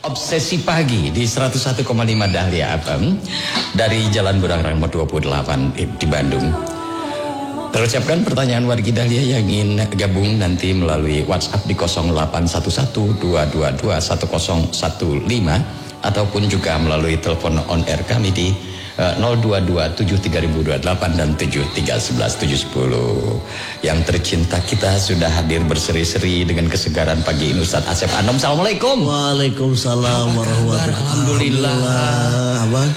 Obsesi pagi di 101,5 Dahlia FM dari Jalan Burang Rangmot 28 di Bandung. Terucapkan pertanyaan wargi Dahlia yang ingin gabung nanti melalui WhatsApp di 0811-222-1015 ataupun juga melalui telepon on air kami di 022-7328 dan 7311-710. Yang tercinta kita sudah hadir berseri-seri dengan kesegaran pagi ini Ustaz Asep Anom. Assalamualaikum. Waalaikumsalam warahmatullahi wabarakatuh. Alhamdulillah. Abang,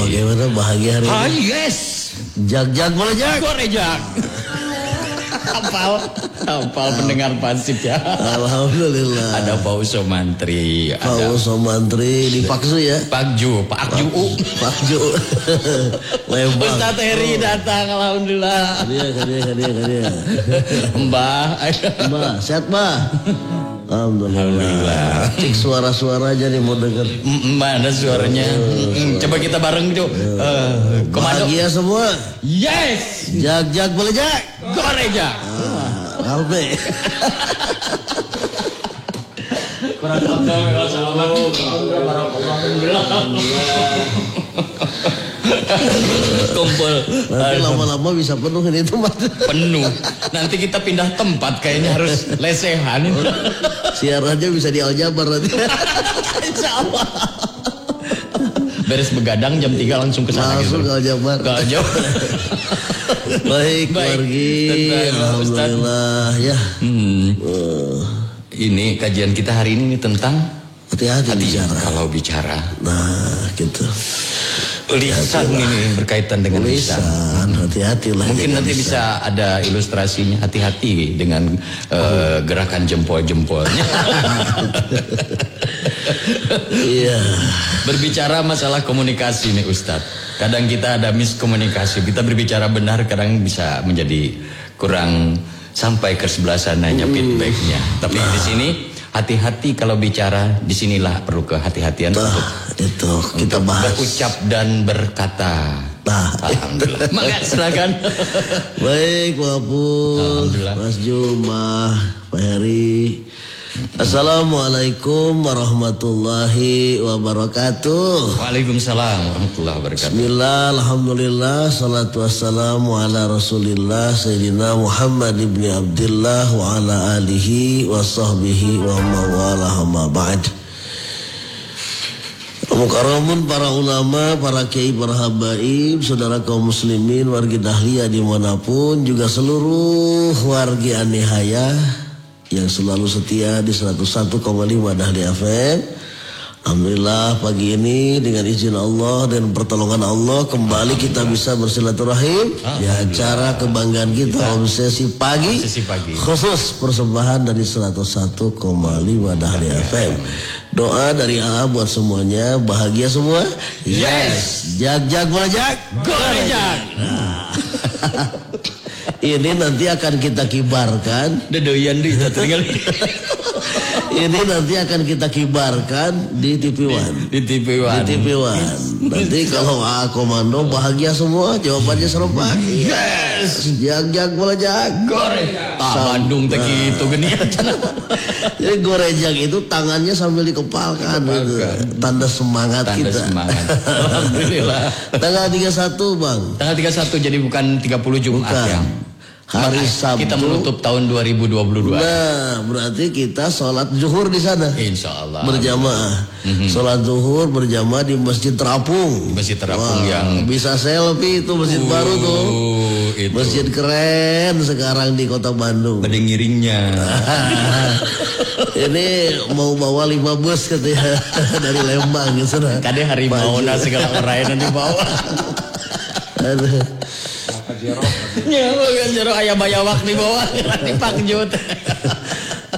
bagaimana bahagia hari ini? Yes. Jag boleh jag? Boleh jag. Hafal pendengar pasif ya. Alhamdulillah. Ada Pak Uso Mantri, Pak Uso Mantri di Paksu ya. Pakju. Pakju. Lembang. Ustaz Heri datang, alhamdulillah. Kadia. Mbah, sehat Mbah? Alhamdulillah. Cik suara-suara aja nih mau denger. Mana suaranya? Coba kita bareng tuh. Komando. Bahagia semua. Yes. Jag boleh jag? Boleh jag. Albe. Kurang tahu kumpul. Nanti lama-lama bisa penuh ini tempat. Penuh. Nanti kita pindah tempat kayaknya harus lesehan. Siarannya bisa di Aljabar nanti. Insyaallah. Beres begadang jam 3 langsung ke sana. Langsung ke Aljabar. Baik, wargi. Alhamdulillah ya. Ini kajian kita hari ini tentang hati-hati bicara. Kalau bicara. Nah, gitu. Lisan ini berkaitan dengan lisan. Hati-hatilah. Mungkin nanti bisa ada ilustrasinya, hati-hati dengan gerakan jempol-jempolnya. Iya. Berbicara masalah komunikasi nih Ustadz. Kadang kita ada miskomunikasi. Kita berbicara benar kadang bisa menjadi kurang sampai ke sebelah sananya feedbacknya. Tapi di sini hati-hati kalau bicara, disinilah perlu kehati-hatian itu kita bahas berucap dan berkata. Alhamdulillah. Maka silakan. Baik, Wapul, Mas Jumah, Pak Heri. Assalamualaikum warahmatullahi wabarakatuh. Waalaikumsalam warahmatullahi wabarakatuh. Bismillah, alhamdulillah, salatu wassalamu ala rasulillah Sayyidina Muhammad ibni Abdillah wa ala alihi wa sahbihi wa mawalah ma ba'd. Mukaramun para ulama, para kiai, para habaib, saudara kaum muslimin, wargi Dahlia dimanapun, juga seluruh wargi Anihaya yang selalu setia di 101,5 Dahlia FM. Alhamdulillah pagi ini dengan izin Allah dan pertolongan Allah kembali kita bisa bersilaturahim di acara kebanggaan kita Obsesi Pagi. Khusus persembahan dari 101,5 Dahlia FM. Doa dari AA buat semuanya, bahagia semua. Yes. Jag boleh jag? Boleh jag. Ini nanti akan kita kibarkan. Ini nanti akan kita kibarkan di TV One. Di TV One. Nanti kalau komando bahagia semua, jawabannya serupa. Yes. Jag boleh jag. Goreng. Bandung teh gitu gini. Jadi gorejang itu tangannya sambil dikepalkan. Tanda semangat kita. Semangat. Alhamdulillah. Tanggal 31 Bang. Tanggal 31 jadi bukan 30 Jumat ya. Hari Sabtu kita menutup tahun 2022. Nah, berarti kita sholat zuhur di sana. Insyaallah. Berjamaah. Sholat zuhur berjamaah di Masjid Terapung. Masjid Terapung yang bisa selfie itu masjid baru tuh. Itu. Masjid keren sekarang di Kota Bandung. Ada ngiringnya. Ini mau bawa 5 bus katanya dari Lembang gitu. Kadang harimau segala orang yang dibawa. Ya, bukan jeruk ayam-ayawak di bawah di Pakjut.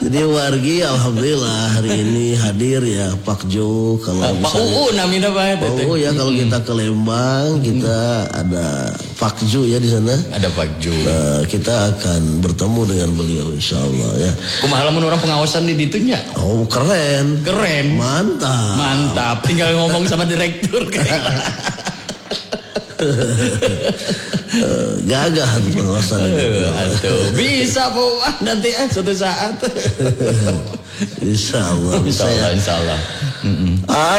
Jadi wargi alhamdulillah hari ini hadir ya Pakju. Kalau Pak UU namanya apa? Pak UU ya kalau kita ke Lembang kita ada Pakju ya di sana. Ada Pakju. Kita akan bertemu dengan beliau insyaallah ya. Kumaha lamun orang pengawasan di ditunya? Oh keren. Mantap. Tinggal ngomong sama direktur. Gagah pengawasan. Bisa Pak nanti suatu saat. Insya Allah. Insya Allah.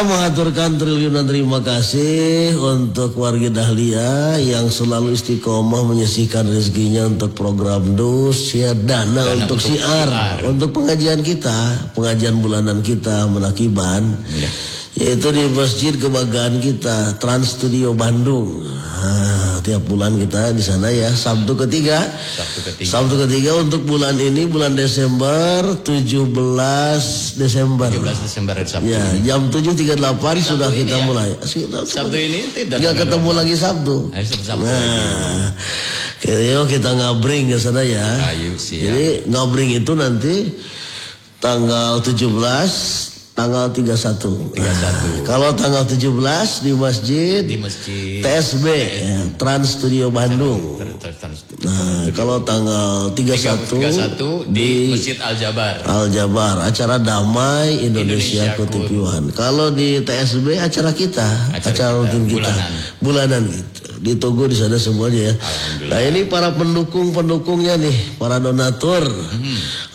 Mengaturkan triliunan terima kasih untuk warga Dahlia yang selalu istiqomah menyisihkan rezekinya untuk program dus, ya dana untuk siar, untuk pengajian kita, pengajian bulanan kita Menakiban, yaitu di Masjid Kebanggaan kita Trans Studio Bandung. Tiap bulan kita di sana ya, Sabtu ketiga untuk bulan ini, bulan Desember, 17 Desember Sabtu. Ya, jam 7.38 sudah kita mulai. Sabtu ini tidak ketemu lagi Sabtu. Nah, kita ngabring ke sana ya. Jadi ngabring itu nanti tanggal 17, tanggal 31. Kalau tanggal 17 di masjid TSB ya, Trans Studio Bandung. Nah, kalau tanggal 31 di Masjid Al-Jabar, acara Damai Indonesia Kutipuan. Kalau di TSB acara kita, acara rutin kita bulanan gitu. Ditunggu di sana semuanya ya. Nah, ini para pendukungnya nih, para donatur.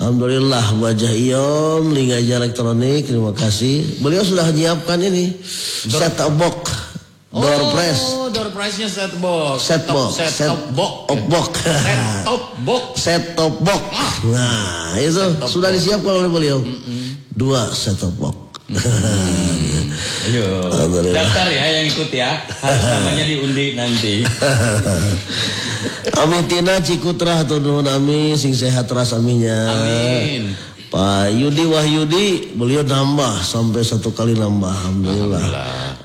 Alhamdulillah, Wajah Iom, Lingaja Elektronik, terima kasih. Beliau sudah menyiapkan ini set top box, door prize. Door prize-nya set box. Set top box. Nah, itu sudah disiapkan oleh beliau. 2 set top box. Ayo, daftar ya yang ikut ya. Harus namanya diundi nanti. Amitina Cikutra atau nuhun ami sing sehat ras aminya. Amin. Pak Yudi Wahyudi beliau nambah sampai 1 kali nambah. Alhamdulillah.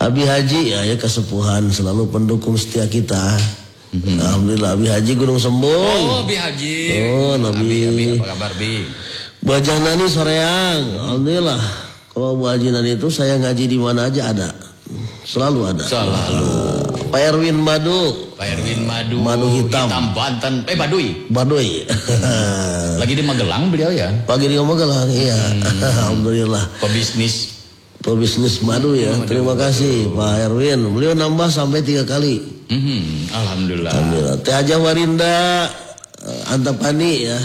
Abi Haji ya kesepuhan selalu pendukung setia kita. Alhamdulillah. Abi Haji Gunung Sembung. Oh, Abi Haji. Oh, Nabi. Apa kabar Bi? Bajang Nani Soreang. Alhamdulillah. Kalau Bu Haji Nani itu saya ngaji di mana aja ada. Selalu ada. Pak Erwin Madu. Madu hitam Banten. Baduy. Lagi di Magelang beliau ya. Pagi di Magelang, iya. Alhamdulillah. Pebisnis madu ya. Terima kasih Pak Erwin. Beliau nambah sampai 3 kali. Alhamdulillah. Teh Haja Warinda Antapani ya.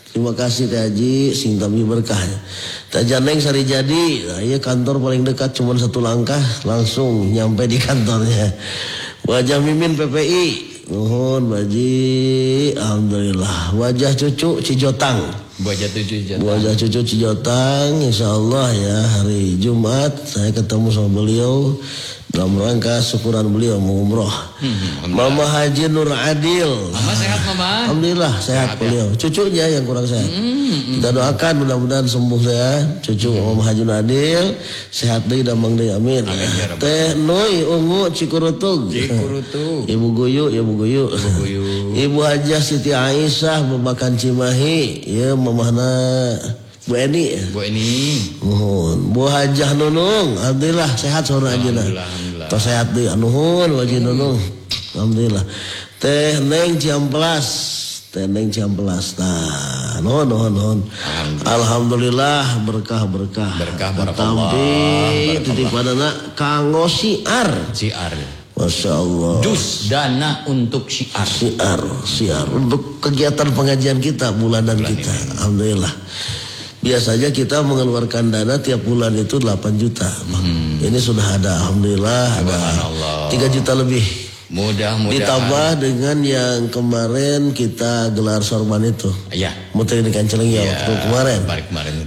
Terima kasih Teh Haji, sing tambi berkahnya. Teh Janeng Sari Jadi, nah, iya kantor paling dekat cuma 1 langkah langsung nyampe di kantornya. Wajah Mimin PPI, nuhun Baji, alhamdulillah. Wajah Cucu Cijotang. Wajah Cucu Cijotang, insya Allah ya hari Jumat saya ketemu sama beliau dalam rangka syukuran beliau mau umroh. Mama Haji Nur Adil. Mama sehat Mama? Alhamdulillah sehat beliau. Cucunya yang kurang sehat. Kita doakan mudah-mudahan sembuh ya. Cucu Mama Haji Nur Adil sehat deui damang deui amin. Teh Noi Ungu Cikurutug. Ibu Guyu. Ibu Hajah Siti Aisyah Babakan Cimahi. Ya mamahna Bu Eni. Bu Hajah Nunung. Alhamdulillah sehat sore aja nah. Tos sehat deui nuhun Haji Nunung. Alhamdulillah. Teh Neng Ciamplas. Nah, nuhun. Alhamdulillah berkah. Tapi titipanana kanggo siar. Masya Allah. Dus dana untuk siar untuk kegiatan pengajian kita bulanan kita. Alhamdulillah. Biasanya kita mengeluarkan dana tiap bulan itu 8 juta. Ini sudah ada, alhamdulillah ada 3 juta lebih. Mudah-mudahan. Ditambah dengan yang kemarin kita gelar sorban itu. Iya. Muter di Kanceleng ya waktu kemarin.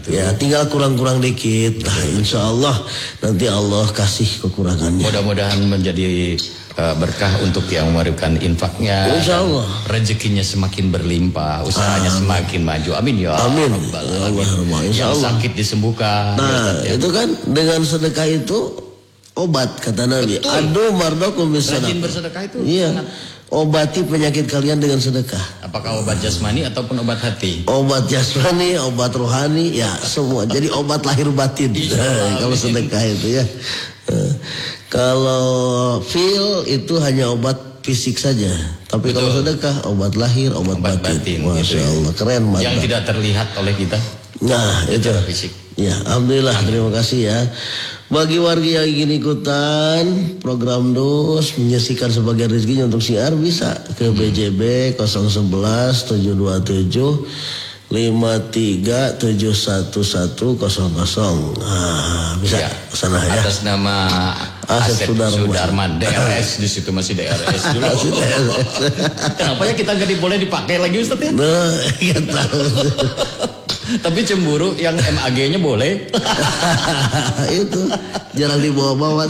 Itu. Ya tinggal kurang-kurang dikit. Nah, insya Allah nanti Allah kasih kekurangannya. Mudah-mudahan menjadi berkah untuk yang memberikan infaknya. Insya Allah. Rezekinya semakin berlimpah, usahanya semakin maju. Amin ya. Amin. Insya Allah. Yang sakit disembuhkan. Nah itu kan dengan sedekah itu obat kata Nabi. Aduh mardokum bisadaqah. Rajin bersedekah itu. Iya. Obati penyakit kalian dengan sedekah. Apakah obat jasmani ataupun obat hati? Obat jasmani, obat rohani, ya semua. Jadi obat lahir batin. Kalau sedekah itu ya. Kalau feel itu hanya obat fisik saja. Tapi kalau sedekah obat obat batin. Masya Allah keren. Yang tidak terlihat oleh kita. Nah itu. Fisik. Ya, alhamdulillah, terima kasih ya. Bagi warga yang ingin ikutan program DUS menyisihkan sebagian rezekinya untuk siar bisa ke BJB 011 727 537110. Nah, bisa ya, sana ya. Atas nama Asep Sudarman, DRS di situ masih DRS dulu. Kenapa ya kita nggak boleh dipakai lagi Ustaz ya? Nah, ya tahu. Tapi cemburu yang MAG-nya boleh. Itu jarang dibawa-bawa.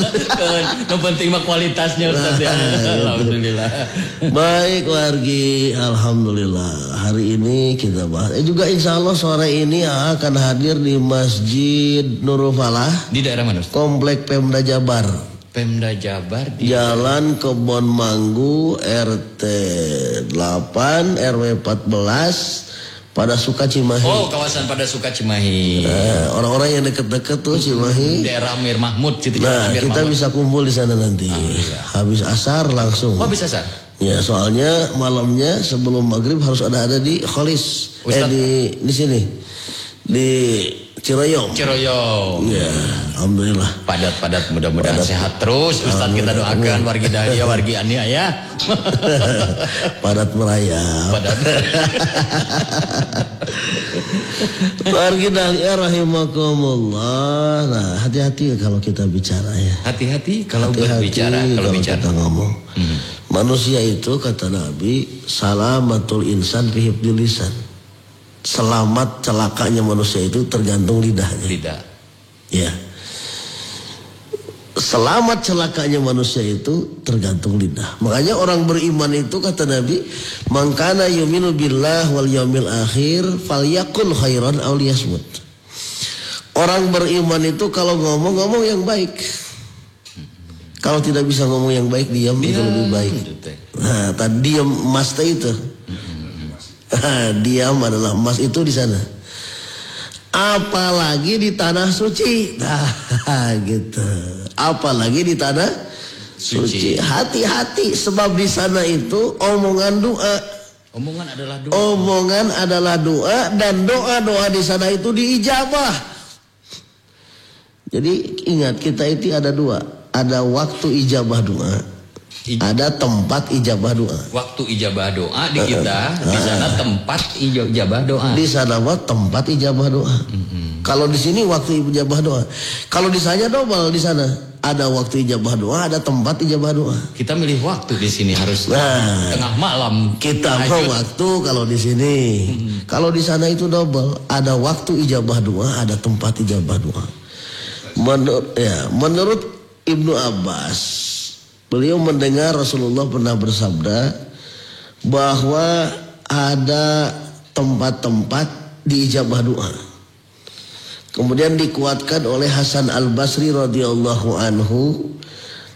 Yang penting mah kualitasnya Ustaz ya. Alhamdulillah. Baik wargi, alhamdulillah. Hari ini kita bahas. Juga insya Allah sore ini akan hadir di Masjid Nurul Falah. Di daerah mana Ustaz? Komplek Pemda Jabar. Pemda Jabar di Jalan Kebon Manggu RT 8 RW 14 pada Suka Cimahi. Oh, kawasan pada Suka Cimahi. Orang-orang yang deket-deket tuh Cimahi. Daerah Amir Mahmud situ. Nah, kita bisa kumpul di sana nanti. Habis asar langsung. Oh, bisa asar? Ya, soalnya malamnya sebelum maghrib harus ada di Kholis. Di sini. Di Ciroyong. Ya, alhamdulillah. Padat, mudah-mudahan sehat terus. Ustaz kita doakan wargi Dahlia, wargi Ania ya. Padat merayap. Wargi Dahlia rahimakumullah. Nah, hati-hati kalau kita bicara ya. Hati-hati kalau berbicara, kalau kita ngomong. Manusia itu kata Nabi, salamatul insan fi hifdzil lisan. Selamat celakanya manusia itu tergantung lidahnya. Lidah. Ya. Selamat celakanya manusia itu tergantung lidah. Makanya orang beriman itu kata Nabi, "Man kana yu'minu billah wal yaumil akhir falyaqul khairan aw liyasmut." Orang beriman itu kalau ngomong yang baik. Kalau tidak bisa ngomong yang baik, diam itu lebih baik. Nah, tadi diam mas itu. Diam adalah emas itu di sana. Apalagi di tanah suci. Nah, gitu. Apalagi di tanah suci. Hati-hati sebab di sana itu omongan doa. Omongan adalah doa. Omongan adalah doa dan doa-doa di sana itu diijabah. Jadi ingat kita itu ada dua. Ada waktu ijabah doa. Ada tempat ijabah doa. Waktu ijabah doa di kita, di sana tempat ijabah doa. Di sana tempat ijabah doa. Kalau di sini waktu ijabah doa. Kalau di sana double di sana. Ada waktu ijabah doa, ada tempat ijabah doa. Kita milih waktu di sini harus tengah malam. Kita mau waktu kalau di sini. Kalau di sana itu double. Ada waktu ijabah doa, ada tempat ijabah doa. Menurut Ibnu Abbas, beliau mendengar Rasulullah pernah bersabda bahwa ada tempat-tempat diijabah doa. Kemudian dikuatkan oleh Hasan Al-Basri radhiyallahu anhu.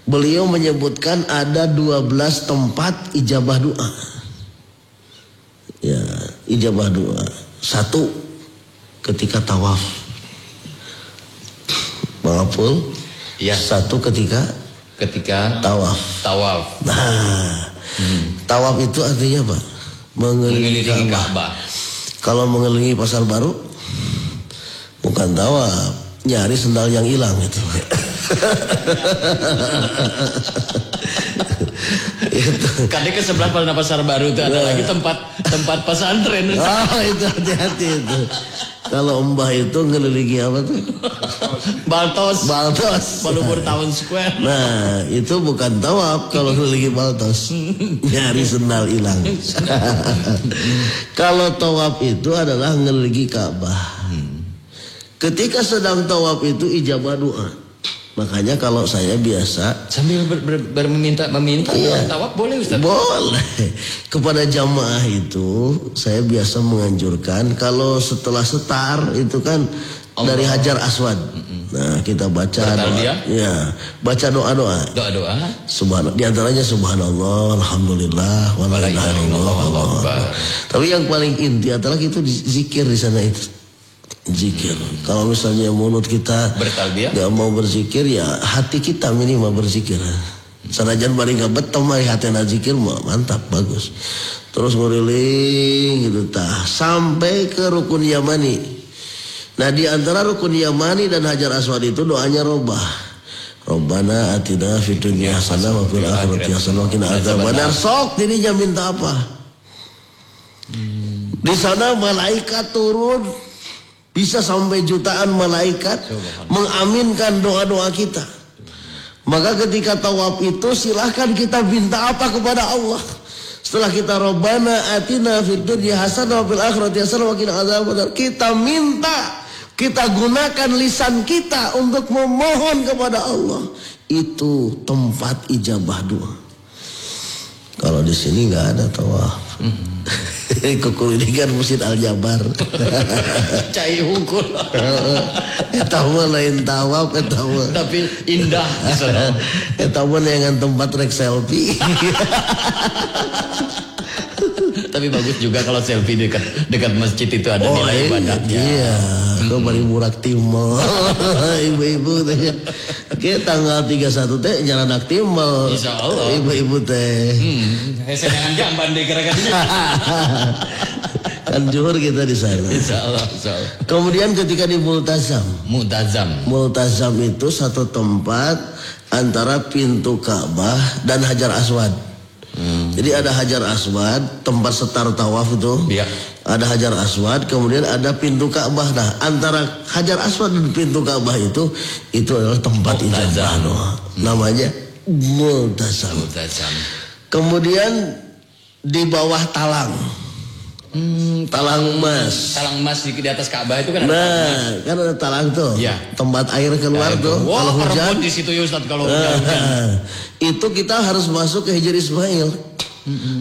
Beliau menyebutkan ada 12 tempat ijabah doa. Ya, ijabah doa. 1 ketika tawaf. Maaful. Ya. 1 ketika tawaf. Nah, tawaf itu artinya apa? Mengelilingi Ka'bah. Kalau mengelilingi Pasar Baru bukan tawaf, nyari sendal yang hilang itu. Kadang ke sebelah Pasar Baru itu ada lagi tempat pesantren. Oh, itu hati-hati itu. Kalau Mbah itu ngelilingi apa tuh? Baltos. Balubur Town Square. Nah, itu bukan tawaf kalau ngelilingi Baltos. Nyari sendal hilang. Kalau tawaf itu adalah ngelilingi Ka'bah. Ketika sedang tawaf itu ijabah doa. Makanya kalau saya biasa sambil meminta iya, tawaf boleh Ustaz? Boleh. Kepada jamaah itu saya biasa menganjurkan kalau setelah setar itu kan Allah. Dari Hajar Aswad. Nah, kita baca doa. Ya, baca doa-doa. Doa-doa. Di antaranya subhanallah, alhamdulillah, wa la ilaha illallah. Tapi yang paling inti adalah itu zikir di sana itu. Zikir. Kalau misalnya mulut kita bertalbiyah, gak mau berzikir, ya hati kita minimal berzikir. Sanajan bari gak betom mari hatena zikir mantap bagus. Terus nguriling gitu tah sampai ke rukun yamani. Nah di antara rukun yamani dan hajar aswad itu doanya robah. Robbana atina fid dunya hasanah wa fil akhirati hasanah wa qina adzabannar. Sok dirinya minta apa? Di sana malaikat turun, bisa sampai jutaan malaikat mengaminkan doa-doa kita. Maka ketika tawaf itu silahkan kita minta apa kepada Allah. Setelah kita Robbana atina fid dunya hasanah wa fil akhirati hasanah wa qina adzabannar, kita minta, kita gunakan lisan kita untuk memohon kepada Allah. Itu tempat ijabah doa. Kalau di sini nggak ada tawaf. Kukul ini kan Masjid Al-Jabar. Cai hukul. Eta mah lain tawaf, eta mah. Tapi indah di sana. Eta mah dengan tempat rek selfie. Tapi bagus juga kalau selfie dekat masjid itu ada nilai ibadahnya. Iya, kau bari murak timel. Ibu-ibu teh. Oke, tanggal 31 teh jalan aktimal. Insyaallah. Ibu-ibu teh. Jangan jamban deh kira-kira. Kan Johor kita di sana. Insyaallah. Kemudian ketika di Multazam. Multazam itu satu tempat antara pintu Ka'bah dan Hajar Aswad. Jadi ada Hajar Aswad, tempat setar tawaf itu. Iya. Ada Hajar Aswad, kemudian ada pintu Ka'bah. Nah, antara Hajar Aswad dan pintu Ka'bah itu adalah tempat ijabah doa. Namanya Multazam. Kemudian di bawah talang. Talang emas. Talang emas di atas Ka'bah itu kan ada. Nah, kan ada talang tuh. Ya. Tempat air keluar tuh. Wah, kalau hujan di situ ya Ustaz kalau hujan. Itu kita harus masuk ke Hijr Ismail.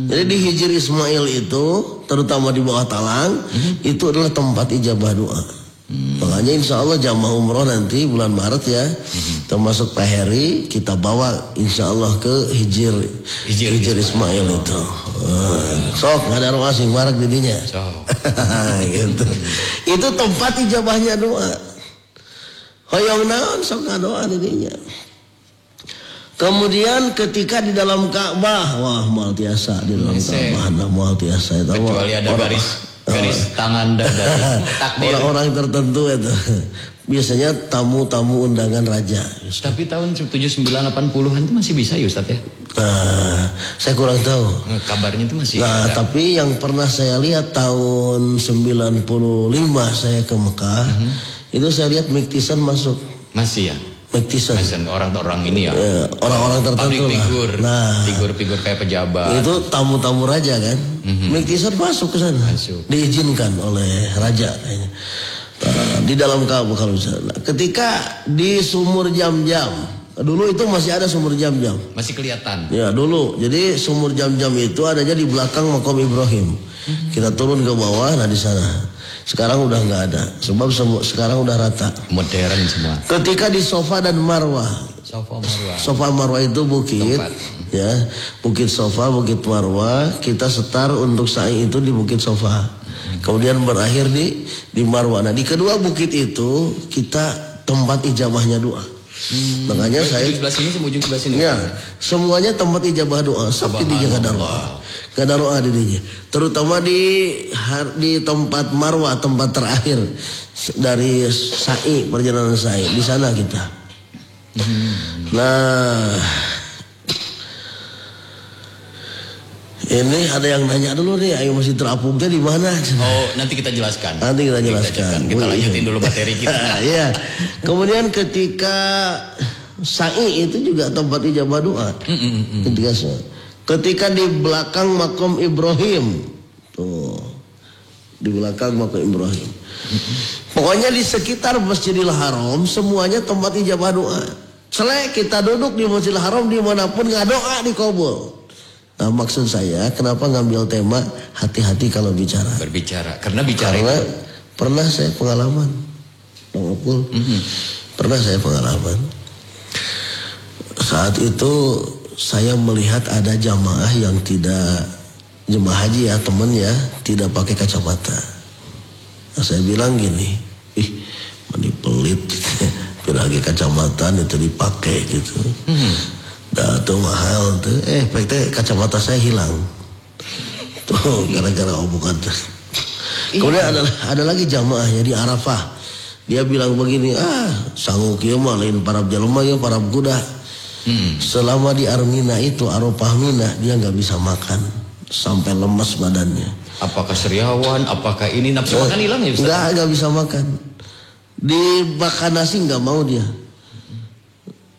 Jadi di Hijr Ismail itu, terutama di bawah talang, itu adalah tempat ijabah doa. Makanya insya Allah jamaah umroh nanti bulan Maret ya, termasuk Pak Heri, kita bawa insya Allah ke Hijr Ismail itu. Sok nggak ada orang asing marak didinya. Gitu. Itu tempat ijabahnya doa. Hoyong naon sok doa didinya. Kemudian ketika di dalam Ka'bah, wah mal tiasa di dalam Ka'bah, mal tiasa itu. Kecuali ada garis tangan dari takdir. Orang-orang tertentu itu. Biasanya tamu-tamu undangan raja. Tapi tahun 79-80-an itu masih bisa ya Ustaz ya? Nah, saya kurang tahu. Kabarnya itu masih ada. Tapi yang pernah saya lihat tahun 95 saya ke Mekah, itu saya lihat Miktisan masuk. Masih ya? Miktisan. Orang-orang ini ya. Orang-orang tertentu public figure. Nah, figur-figur kayak pejabat. Itu tamu-tamu raja kan. Miktisan masuk ke sana. Diizinkan oleh raja kayaknya. Di dalam Ka'bah kalau misalnya. Ketika di sumur Jam-Jam, dulu itu masih ada sumur Jam-Jam. Masih kelihatan. Ya dulu. Jadi sumur Jam-Jam itu adanya di belakang makam Ibrahim. Kita turun ke bawah, nah di sana. Sekarang udah nggak ada, sebab sekarang udah rata. Modern semua. Ketika di Sofa dan Marwah. Sofa Marwah itu bukit, tempat. Ya, bukit Sofa, bukit Marwah. Kita setar untuk sa'i itu di bukit Sofa. Kemudian berakhir di Marwah. Nah di kedua bukit itu kita tempat ijabahnya doa. Makanya saya sebelah sini sama ujung sebelah sini. Ya, semuanya tempat ijabah doa. Sabtu di jaga doa. Gak ada doa dirinya. Terutama di tempat Marwah, tempat terakhir dari sa'i, perjalanan sa'i. Di sana kita. Nah, ini ada yang nanya dulu nih, ayo masih terapung di mana? Oh, nanti kita jelaskan. Kita lanjutin dulu materi kita. Iya. Kemudian ketika sa'i itu juga tempat ijabah doa. Ketika di belakang makam Ibrahim, tuh di belakang makam Ibrahim. Pokoknya di sekitar Masjidil Haram semuanya tempat ijabah doa. Selek kita duduk di Masjidil Haram dimanapun nggak doa dikabul. Nah maksud saya kenapa ngambil tema hati-hati kalau bicara. Berbicara, karena pernah saya pengalaman, pernah saya pengalaman. Saat itu saya melihat ada jamaah yang jemaah haji ya temen ya, tidak pakai kacamata. Nah, saya bilang gini, mani pelit, pakai kacamata itu dipakai gitu. Dah tuh mahal tuh, kacamata saya hilang. Tuh gara-gara omongan tuh. Kemudian ada lagi jamaah ya di Arafah. Dia bilang begini, sanggup kieu mah lain para jelema ya para kuda. Selama di Armina itu Arafah Mina dia nggak bisa makan sampai lemas badannya. Apakah seriawan? Apakah ini nafsu makan hilang ya Ustaz? Nggak bisa makan. Dimakan nasi nggak mau dia.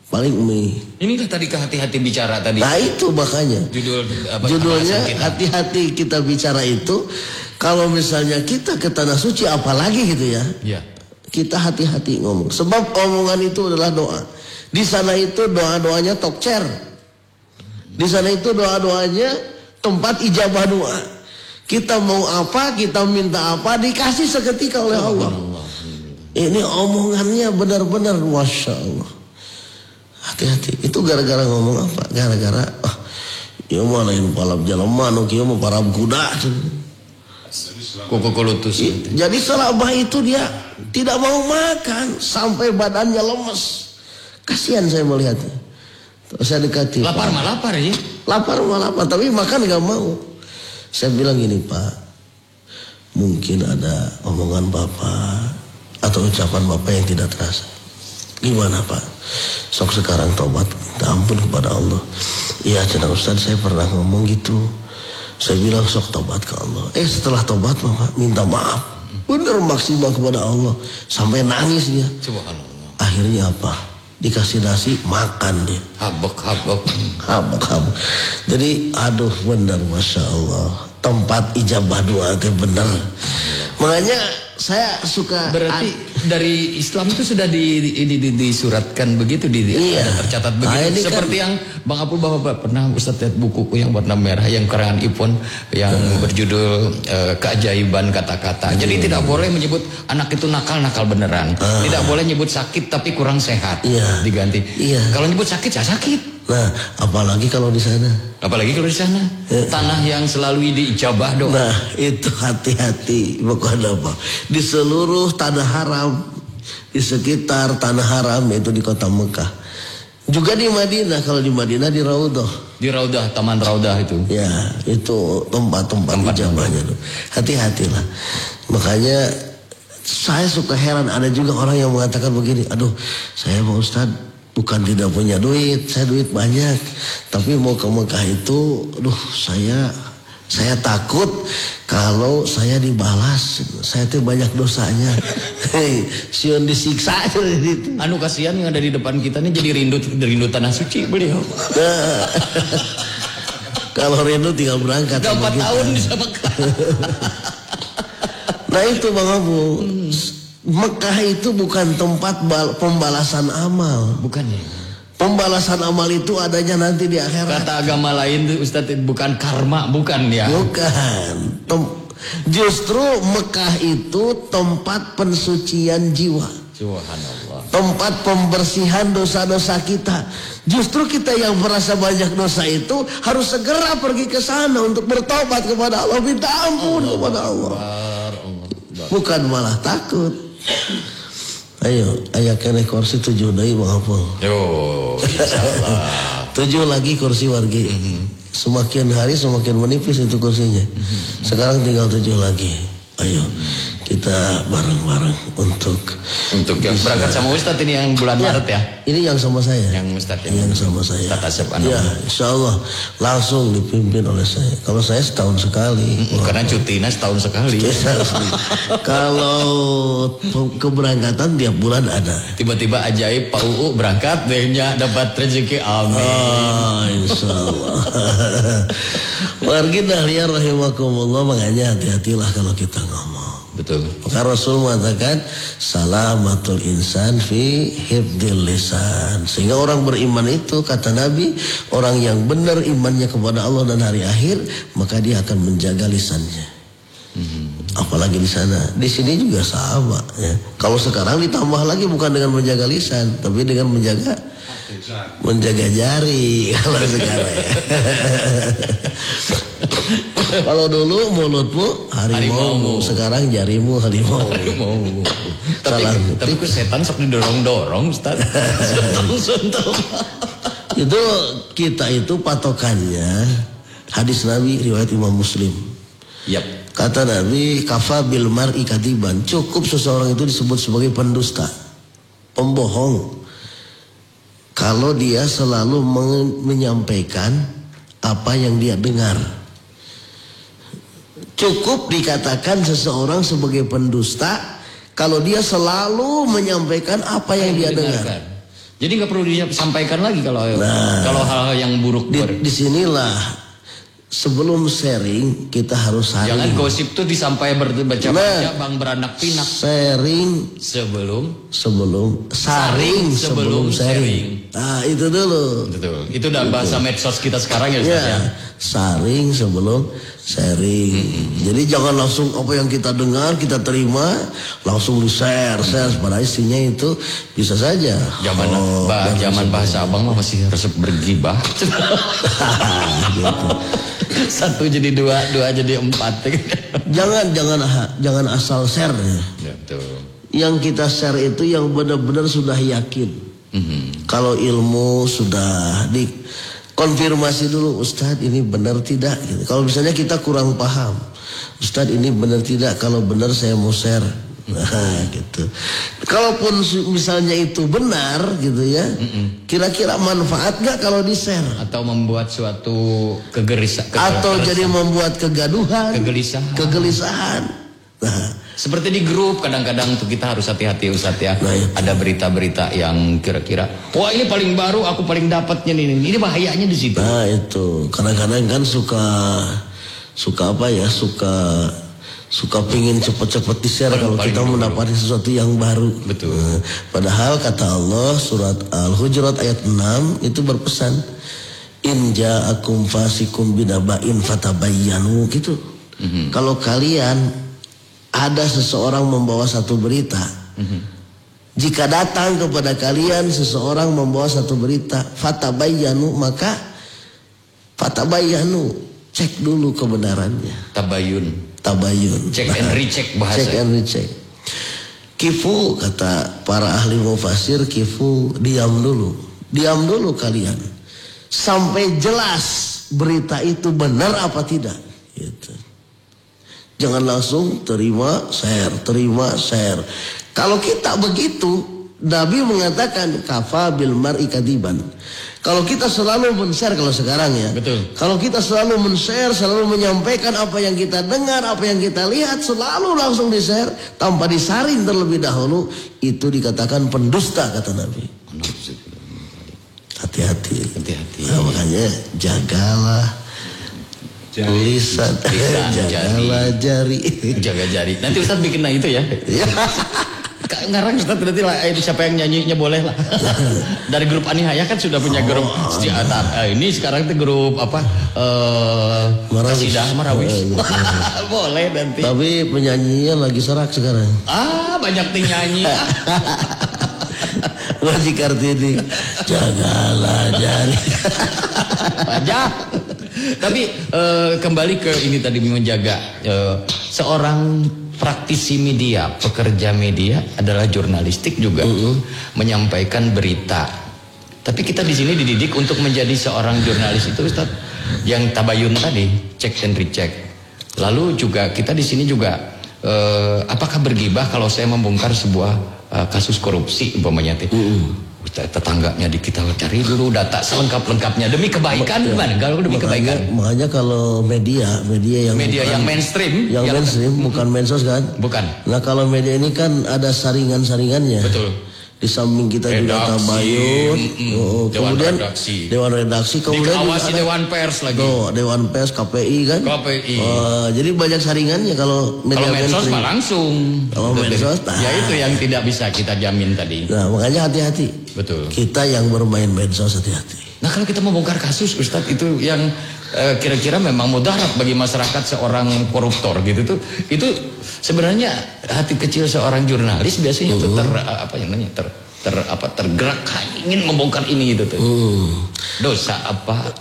Paling mie. Inilah tadi hati-hati bicara tadi. Nah itu makanya. Judulnya hati-hati kita bicara itu. Kalau misalnya kita ke tanah suci apalagi gitu ya. Iya. Kita hati-hati ngomong. Sebab omongan itu adalah doa. Di sana itu doa-doanya tokcer. Di sana itu doa-doanya tempat ijabah doa. Kita mau apa, kita minta apa, dikasih seketika oleh Allah. Ini omongannya benar-benar Masya Allah. Hati-hati. Itu gara-gara ngomong apa? Gara-gara ya mah lain palap jelema nu kieu mah para kuda. Kuku kulutus. Jadi selama itu dia tidak mau makan sampai badannya lemes. Kasihan saya melihatnya. Terus saya dekati. Lapar mah lapar ya. Lapar mah lapar, tapi makan gak mau. Saya bilang gini, Pak, mungkin ada omongan Bapak atau ucapan Bapak yang tidak terasa. Gimana Pak? Sok sekarang tobat, minta ampun kepada Allah. Iya cenah Ustaz, saya pernah ngomong gitu. Saya bilang sok tobat ke Allah. Setelah tobat Bapak minta maaf. Bener maksimal kepada Allah. Sampai nangis dia. Subhanallah. Akhirnya apa? Dikasih nasi, makan dia. Habak. Jadi aduh bener Masya Allah. Tempat ijabah doa itu bener. Makanya saya suka. Berarti dari Islam itu sudah disuratkan begitu, iya. Ada tercatat begitu. Seperti yang Bang Apul Bapak pernah Ustaz lihat bukuku yang warna merah yang karangan Ipon yang berjudul Keajaiban Kata-Kata. Jadi tidak boleh menyebut anak itu nakal beneran. Tidak boleh nyebut sakit tapi kurang sehat. Iya. Diganti. Iya. Kalau nyebut sakit ya sakit. Nah, apalagi kalau di sana. Tanah yang selalu diijabah doa. Nah, itu hati-hati. Bukan apa. Di seluruh tanah haram, di sekitar tanah haram itu di kota Mekah. Juga di Madinah. Kalau di Madinah di Raudhah. Di Raudhah, Taman Raudhah itu. Ya, itu tempat-tempat ijabahnya. Hati-hatilah. Makanya saya suka heran. Ada juga orang yang mengatakan begini. Aduh, saya Pak Ustaz bukan tidak punya duit, saya duit banyak, tapi mau ke Mekah itu, saya takut kalau saya dibalas, saya tuh banyak dosanya, sion disiksa gitu. Anu kasihan yang ada di depan kita ini jadi rindu tanah suci beliau. Kalau rindu tinggal berangkat. 4 tahun bisa Mekah. Nah itu Bang Abu. Mekah itu bukan tempat pembalasan amal. Bukan ya. Pembalasan amal itu adanya nanti di akhirat. Kata agama lain Ustaz bukan karma, bukan ya. Bukan. Justru Mekah itu tempat pensucian jiwa. Subhanallah. Tempat pembersihan dosa-dosa kita. Justru kita yang merasa banyak dosa itu harus segera pergi ke sana untuk bertobat kepada Allah, minta ampun kepada Allah. Bukan malah takut. Ayo kena kursi 7 deui Bang Apul. Yo, insyaallah. 7 lagi kursi wargi. Semakin hari semakin menipis itu kursinya. Sekarang tinggal 7 lagi. Ayo kita bareng-bareng untuk yang berangkat sama Ustadz ini yang bulan Maret ya. Ini yang sama saya. Yang Ustadz yang sama saya. Tata Asep Anak. Ya, insyaallah langsung dipimpin oleh saya. Kalau saya setahun sekali. Karena cutinya setahun sekali. Kalau keberangkatan tiap bulan ada. Tiba-tiba ajaib Pak UU berangkat dehnya dapat rezeki, amin. Insyaallah. Wargi Dahlia rahimakumullah, makanya hati-hatilah kalau kita ngomong. Betul. Maka Rasul mengatakan salamatul insan fi hifdzil lisan. Sehingga orang beriman itu kata Nabi, orang yang benar imannya kepada Allah dan hari akhir, maka dia akan menjaga lisannya. Apalagi di sana. Di sini juga sama ya. Kalau sekarang ditambah lagi bukan dengan menjaga lisan, tapi dengan menjaga jari kalau sekarang ya. Kalau dulu mulutmu harimau, sekarang jarimu harimau. Tapi ku setan sok didorong-dorong Ustaz. Itu kita itu patokannya hadis Nabi riwayat Imam Muslim. Yap. Kata Nabi, kafa bil mar'i kadiban. Cukup seseorang itu disebut sebagai pendusta, pembohong, kalau dia selalu menyampaikan apa yang dia dengar. Cukup dikatakan seseorang sebagai pendusta kalau dia selalu menyampaikan apa yang dia dengar. Jadi nggak perlu disampaikan lagi kalau hal-hal yang buruk. Disinilah sebelum sharing kita harus saring. Jangan gosip tuh disampaikan baca-baca bang beranak pinak. Sharing sebelum saring sebelum sharing. Nah itu dulu. Itu udah bahasa medsos kita sekarang ya Ustaz ya. Saring sebelum sharing. Jadi jangan langsung apa yang kita dengar kita terima langsung di share. Pada isinya itu bisa saja. Zaman bahasa abang mah masih resep bergibah. Gitu. 1 jadi 2 jadi 4. Jangan asal share ya. Yang kita share itu yang benar-benar sudah yakin. Kalau ilmu sudah dikonfirmasi dulu, Ustadz ini benar tidak gitu. Kalau misalnya kita kurang paham, Ustadz ini benar tidak, kalau benar saya mau share. Nah gitu. Kalaupun misalnya itu benar gitu ya, kira-kira manfaat gak kalau di share? Atau membuat suatu atau jadi membuat kegaduhan, kegelisahan. Nah, seperti di grup kadang-kadang tuh kita harus hati-hati Ustadz ya. Ada berita-berita yang kira-kira, wah ini paling baru, aku paling dapatnya nih. Ini bahayanya di situ. Nah itu kadang-kadang kan suka apa ya, suka pingin cepet-cepet di-share kalau kita mendapati sesuatu yang baru. Betul. Padahal kata Allah surat Al-Hujurat ayat 6 itu berpesan, in ja'akum fasikum binaba'in fatabayyanu gitu. Kalau kalian ada seseorang membawa satu berita, jika datang kepada kalian seseorang membawa satu berita, fatabayyanu, maka fatabayyanu, cek dulu kebenarannya. Tabayun. Check and recheck bahasa. Check and recheck. Kifu kata para ahli mufasir, kifu diam dulu kalian sampai jelas berita itu benar apa tidak. Gitu. Jangan langsung terima share. Kalau kita begitu, Nabi mengatakan kafa bil mar'i kadiban. Kalau kita selalu men-share, kalau sekarang ya, betul. Kalau kita selalu men-share, selalu menyampaikan apa yang kita dengar, apa yang kita lihat, selalu langsung di-share tanpa disaring terlebih dahulu, itu dikatakan pendusta kata Nabi. Hati-hati. Nah, makanya jagalah lisan, jagalah jari. Jaga jari. Nanti Ustaz bikin itu ya. Ngarang Ustaz berarti lah siapa yang nyanyinya boleh lah. Dari grup Anihaya kan sudah punya grup ini sekarang itu grup apa Kasidah Marawis. Boleh nanti. Tapi penyanyinya lagi serak sekarang. Banyak nih nyanyi. Wajib Kartini jagalah jari. Pajak. Tapi kembali ke ini tadi menjaga seorang praktisi media, pekerja media adalah jurnalistik juga, menyampaikan berita. Tapi kita di sini dididik untuk menjadi seorang jurnalis itu Ustaz, yang tabayun tadi, check and recheck. Lalu juga kita di sini juga apakah bergibah kalau saya membongkar sebuah kasus korupsi umpamanya tetangganya kita cari dulu data selengkap-lengkapnya demi kebaikan gimana? Kalau demi kebaikan. Makanya kalau media yang mainstream, bukan medsos kan? Bukan. Nah kalau media ini kan ada saringan-saringannya. Betul. Di samping kita juga tabayun, kemudian dewan redaksi, kemudian diawasi dewan pers lagi. Dewan pers, KPI kan? KPI. Jadi banyak saringannya kalau media medsos mah langsung. Kalau medsos, ya itu yang tidak bisa kita jamin tadi. Nah makanya hati-hati. Betul. Kita yang bermain medsos hati-hati. Nah kalau kita membongkar kasus Ustadz itu yang kira-kira memang mudarat bagi masyarakat seorang koruptor gitu tuh, itu sebenarnya hati kecil seorang jurnalis biasanya itu tergerak ingin membongkar ini gitu tuh. Dosa apa?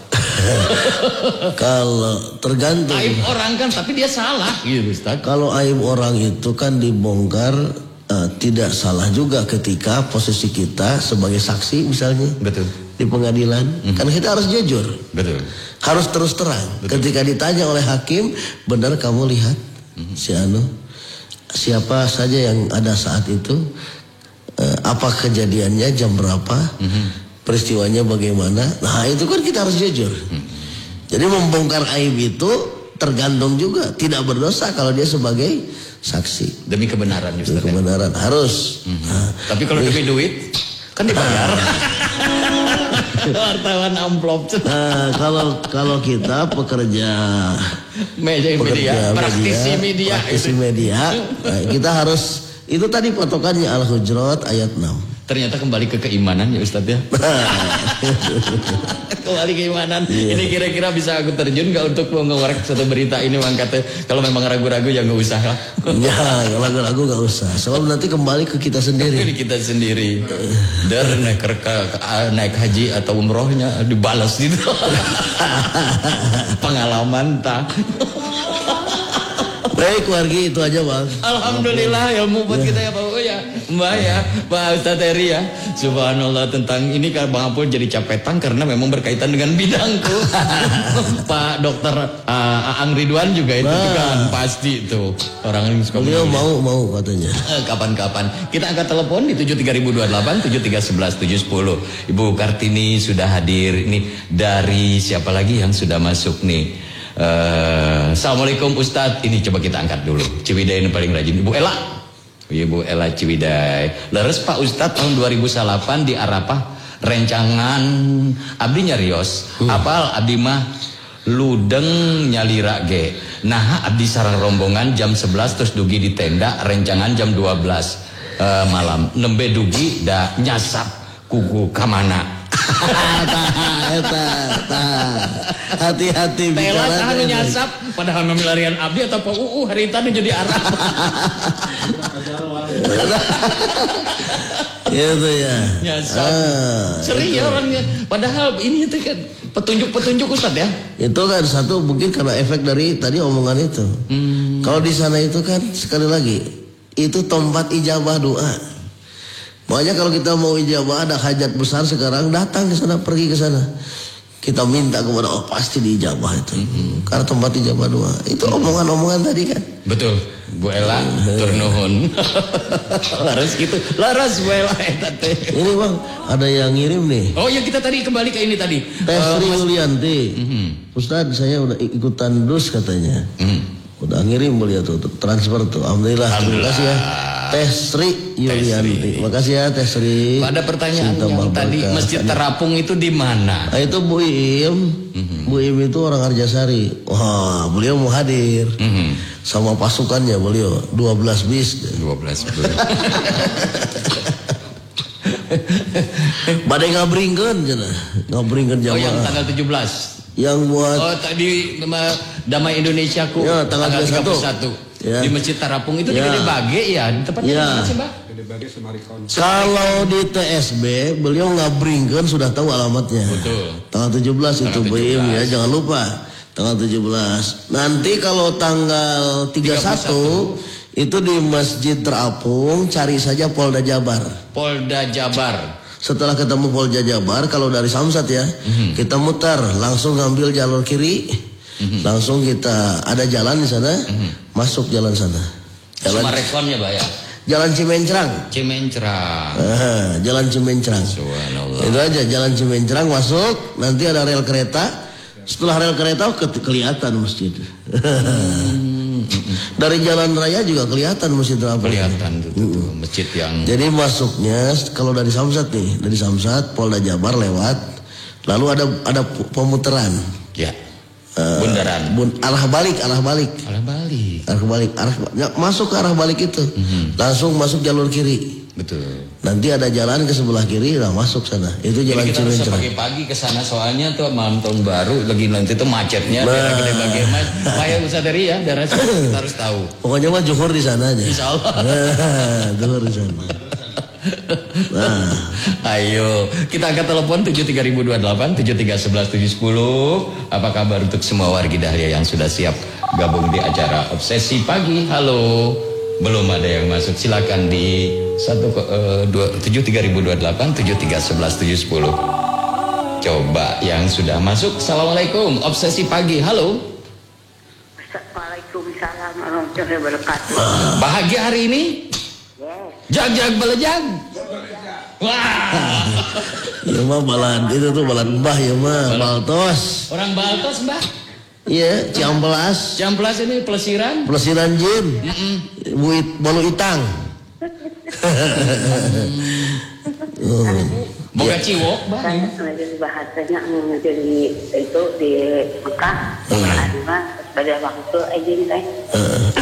Kalau tergantung. Aib orang kan tapi dia salah gitu Ustaz. Kalau aib orang itu kan dibongkar tidak salah juga ketika posisi kita sebagai saksi misalnya. Betul. Di pengadilan kan kita harus jujur. Betul. Harus terus terang. Betul. Ketika ditanya oleh hakim, benar kamu lihat siapa saja yang ada saat itu, apa kejadiannya, jam berapa, peristiwanya bagaimana. Nah itu kan kita harus jujur. Jadi membongkar aib itu tergantung juga, tidak berdosa kalau dia sebagai saksi. Demi kebenaran, Ustaz. Demi kebenaran harus. Nah, tapi kalau demi duit kan dibayar. Wartawan amplop. Kalau kita pekerja media, praktisi media, nah, kita harus, itu tadi patokannya Al-Hujurat ayat 6. Ternyata kembali ke keimanan ya Ustadz ya. Kembali keimanan. Ini kira-kira bisa aku terjun gak untuk mengorek satu berita ini, Bang? Kata kalau memang ragu-ragu ya gak usah lah. Ya kalau ragu-ragu gak usah. Soal nanti kembali ke kita sendiri. Kita sendiri. Dan naik haji atau umrohnya dibalas gitu. Pengalaman tak. Baik wargi, itu aja Bang. Alhamdulillah ilmu buat kita ya Pak ya, Mbak ya, Pak Ustadz Eri ya. Subhanallah, tentang ini kan Bang Apul jadi capetan karena memang berkaitan dengan bidangku. Pak Dokter Aang Ridwan juga itu kan pasti itu orang yang suka. Beliau mau katanya. Kapan-kapan kita angkat telepon di 73028 7311 710. Ibu Kartini sudah hadir. Ini dari siapa lagi yang sudah masuk nih? Assalamualaikum Ustadz. Ini coba kita angkat dulu. Ciwidey ini paling rajin. Ibu Ella. Ibu Ella Ciwidey. Leres Pak Ustadz tahun 2008 di Arafah rencangan abdi nyarios. Apal abdi mah ludeng nyalira ge. Nah abdi sarang rombongan jam 11 terus dugi di tenda rencangan jam 12 malam. Nembe dugi da nyasap kuku kamana. Hati-hati bicara. Tela nyasap padahal memilarian abdi atau hari tadi jadi Arab. Itu ya. Nyasap. Sering ya orangnya. Padahal ini itu kan petunjuk-petunjuk Ustaz ya. Itu kan satu mungkin karena efek dari tadi omongan itu. Kalau di sana itu kan sekali lagi itu tempat ijabah doa. Makanya kalau kita mau ijabah ada hajat besar sekarang datang ke sana, pergi ke sana. Kita minta kepada Allah pasti diijabah itu. Karena tempat ijabah doa. Itu omongan-omongan tadi kan. Betul. Bu Ella turnuhun. Laras gitu. Laras Bu Ella Ini Bang, ada yang ngirim nih. Oh ya kita tadi kembali ke ini tadi. Sri Yulianti. Ustaz saya udah ikutan dus katanya. Udah ngirim beliau tuh transfer tuh. Alhamdulillah. Terima kasih ya. Sri Yulianti. Terima kasih ya Sri. Pada pertanyaan yang tadi Masjid Terapung itu di mana? Nah, itu Bu Im. Bu Im itu orang Arjasari. Wah, beliau mau hadir. Sama pasukannya beliau 12 bis. 12 bis. Badai ngabringkeun cenah. Ngabringkeun jamaah. Oh yang tanggal 17. Yang buat tadi Damai Indonesiaku ya, tanggal 31. Ya. Di Masjid Tarapung itu di Gede Bage ya, tepatnya di mana sih, Mbak? Gede Bage Semarikon. Kalau di TSB beliau ngabringkeun sudah tahu alamatnya. Betul. Tanggal 17 itu BIM ya, jangan lupa. Tanggal 17. Nanti kalau tanggal 31 itu di Masjid Terapung cari saja Polda Jabar. Polda Jabar. Setelah ketemu Polda Jabar kalau dari Samsat ya, kita mutar langsung ngambil jalur kiri. Langsung kita ada jalan di sana, masuk jalan sana. Jalan Sumarekon ya, Pak ya. Jalan Cimencrang. Jalan Cimencrang. Itu aja jalan Cimencrang masuk, nanti ada rel kereta. Setelah rel kereta kelihatan masjid. Dari jalan raya juga kelihatan masjid apa? Kelihatan tuh masjid yang. Jadi masuknya kalau dari Samsat nih, dari Samsat Polda Jabar lewat, lalu ada pemutaran. Ya. Bundaran. Arah balik. Masuk ke arah balik itu. Langsung masuk jalur kiri. Betul. Nanti ada jalan ke sebelah kiri, lah masuk sana. Itu jalan Cimencrang. Kita pagi-pagi ke sana soalnya tuh malam tahun baru lagi nanti tuh macetnya. Gede Bage mas. Kayak Ustaz Eri ya, daerah kita harus tahu. Pokoknya mah zuhur di sana aja. Insyaallah. Zuhur di sana. Nah, ayo kita angkat telepon 73028 7311 710. Apa kabar untuk semua wargi Dahlia yang sudah siap gabung di acara Obsesi Pagi? Halo, belum ada yang masuk. Silakan di 73028 7311 710. Coba yang sudah masuk. Assalamualaikum, Obsesi Pagi. Halo. Assalamualaikum. Waalaikumsalam warahmatullahi wabarakatuh. Bahagia hari ini? Yes. Jag belejag. Wah. Ya mah balan itu tuh balan Mbah ya mah, Baltos. Orang Baltos, Mbah. Iya, Ciamplas. Ciamplas ini pelesiran. Pelesiran jin. Bolu itang. Boga ciwok, Mbah. Saya lagi bahasanya jadi itu di Mekah. Adima pada waktu anjing teh.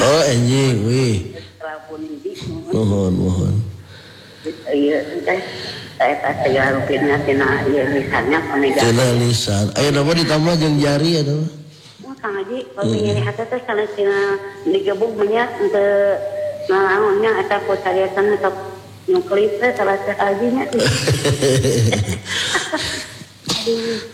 Oh, anjing, wih. Telepon ini. Mohon. Iya teh. Saya tak rupiahnya tina iya lisannya pemegang. Tina lisan. Ayo nama ditambah jeung jari ya nama. Kang Haji, pemilih hati teh sana tina digabung banyak untuk ngalamunnya eta posariatan atau nuklis teh salah satunya.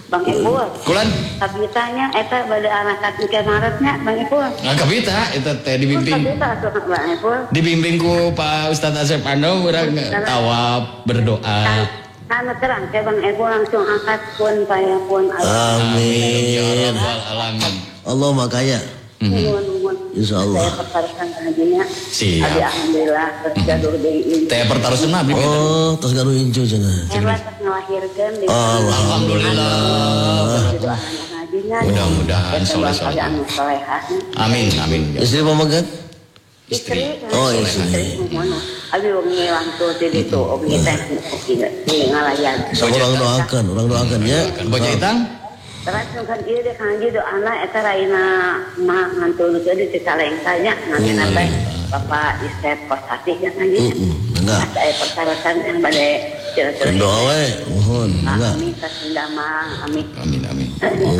Bang Epul. Kulan. Kabitanya eta pada anak ke Maretnya Bang Epul. Nah, kabita eta teh dibimbing. Kabita atuh Bang Epul. Dibimbing ku Pak Ustadz Asep Ando urang tawaf berdoa. Karena terang saya Bang Epul langsung angkat pun saya pun. Ya Amin. rabbal alamin. Allah makaya. Insya Allah. Saya pertaruhkan hajinya. Siap. Adi alhamdulillah terjadur dari ini. Teh pertarusan nabi. Oh, terus gaduh incu cenah. Hebat ngelahirkan di Alhamdulillah. doa anak hajinya. Mudah-mudahan soleh-soleh. Amin. Istri pemegat? Istri. Oh, istri. Abi wengi langsung di ditu oge teh di ngalayan. Orang doakan ya. Boja itang? Terus kan ieu deh kan ieu doana eta raina mah ngantulkeun di Cicalengka tanya ngamina teh Bapak Isep Kostati kan anjing. Enggak. Saya persyaratan yang bade Doa we, mohon. Enggak. Amin kasindamang, amin. Amin.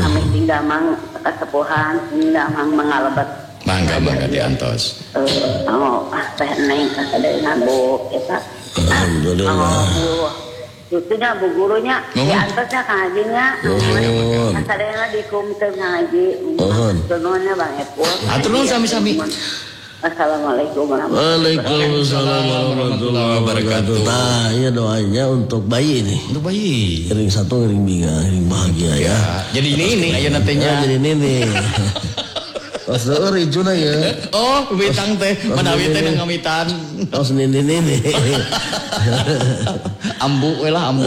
Amin sindamang kasepuhan, sindamang mangalebat. Mangga diantos. Teh neng kasadeunan Bu eta. Alhamdulillah. Itunya Bu gurunya diantosnya ka hajinya. Kasadeunan dikumteuh ngaji. Nuhunnya Bang Epul. Atur nuhun sami-sami. Assalamualaikum warahmatullahi Waalaikumsalam warahmatullahi wabarakatuh. Nah, ini doanya untuk bayi nih. Untuk bayi. Ring satu, ring binga, ring bahagia ya. Jadi ini ayo nantinya. Jadi ini nih. Pas deur ijuna ya. Oh, witang teh, manawi teh ngamitan. Pas ini. Ambu we lah ambu.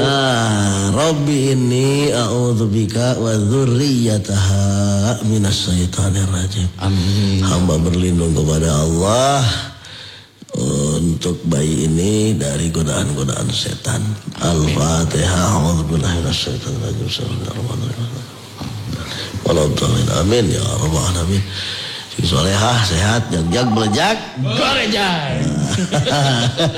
Rabbi inni a'udzubika wa dzurriyyataha minasyaitonir rajim. Amin. Hamba berlindung kepada Allah untuk bayi ini dari godaan-godaan setan. Al-Fatihah. A'udzubillahi minasyaitonir rajim. Bismillahirrahmanirrahim. Amin ya rabbal alamin. Si solehah sehat jag belejak. Gorejang.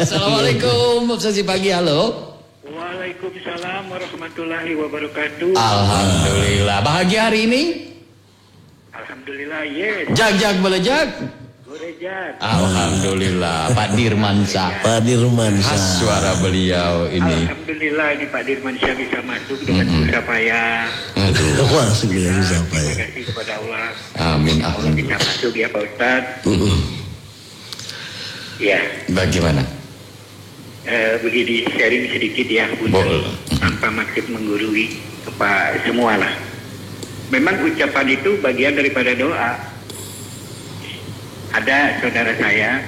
Assalamualaikum. Sesi pagi halo. Waalaikumsalam warahmatullahi wabarakatuh. Alhamdulillah. Bahagia hari ini? Alhamdulillah yes. Jag belejag. Gorejak. Alhamdulillah. Pak Dirmansyah. Pak Dirmansyah. Khas suara beliau ini. Alhamdulillah ini Pak Dirmansyah bisa masuk dengan susah payah. Aduh. Masuk dengan siapa ya? Terima kasih kepada Allah. Amin. Allah bisa masuk ya Pak Ustadz. Ya, Bagaimana? begini sharing sedikit ya Boleh. tanpa maksud menggurui kepada semua lah. Memang ucapan itu bagian daripada doa. Ada saudara saya,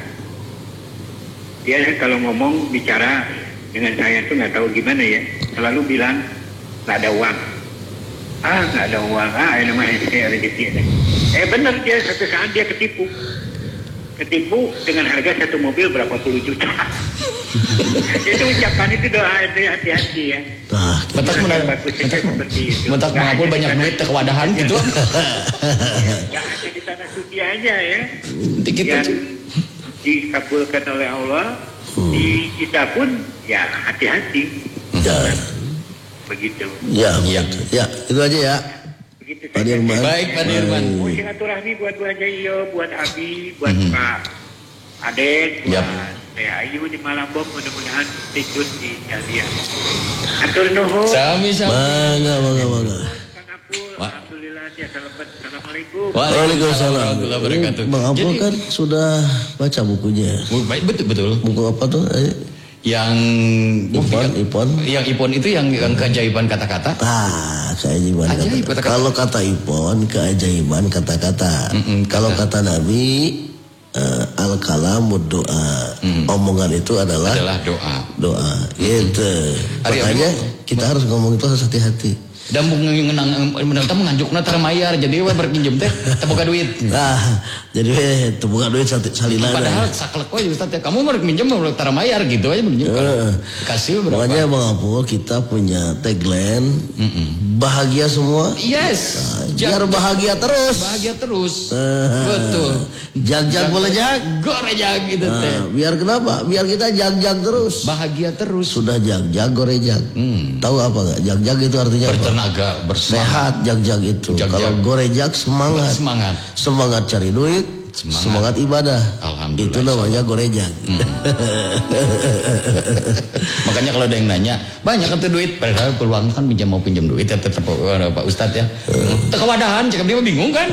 dia kalau ngomong bicara dengan saya tuh nggak tahu gimana ya, selalu bilang nggak ada uang. Nggak ada uang. Ini namanya rezeki. Benar dia satu saat dia ketipu dengan harga satu mobil berapa puluh juta. Itu ucapan itu doa itu hati-hati ya. Mentak mengapul banyak duit kewadahan gitu. Gak ada di tanah suci aja ya. Dikit Yang dikabulkan oleh Allah, di kita pun ya hati-hati. Ya. Begitu. Ya, itu aja ya. Begitu Pak Dirman. Baik Pak Dirman. Mau silaturahmi buat Bu Haja Iyo, buat Abi, buat Pak Aden, buat Teh Ayu di Malambong, mudah-mudahan ikut di kalian. Atur nuhun. Sami-sami. Bangga. Kang Apul, alhamdulillah dia selamat. Assalamualaikum. Waalaikumsalam. Warahmatullahi wabarakatuh. Bang Apul kan sudah baca bukunya. Baik, betul. Buku apa tuh? Yang Ipon. Yang Ipon itu yang keajaiban kata-kata. keajaiban Ajaib, kata-kata. kata-kata. Kalau kata Ipon, keajaiban kata-kata. Kalau kata Nabi, al-kalamud doa. Omongan itu adalah doa. Gitu. Ari Makanya Abdi, kita harus ngomong itu harus hati-hati. Dan menganjukna tara mayar jadi we berpinjem teh teu boga duit. Nah, jadi teu boga duit salina. Padahal saklek we Ustaz ya, kamu mau minjem mau tara mayar gitu aja minjem. Kasih berapa? Makanya Bang Apul kita punya tagline bahagia semua. Yes. Biar bahagia terus. Bahagia terus. Betul. Jag-jag boleh jag. Gore jag gitu teh. Biar kenapa? Biar kita jag-jag terus. Bahagia terus. Sudah jag-jag gore jag. Tahu apa enggak? Jag-jag itu artinya apa? Bertenaga, bersemangat. Sehat jag-jag itu. Jag-jag. Kalau gore jag semangat. Semangat cari duit, semangat ibadah. Alhamdulillah. Itu namanya gore jag. Makanya kalau ada yang nanya, banyak kan tuh duit, padahal peluang kan mau pinjam duit ya tetap Pak Ustadz ya. Tekewadahan, cakap dia bingung kan?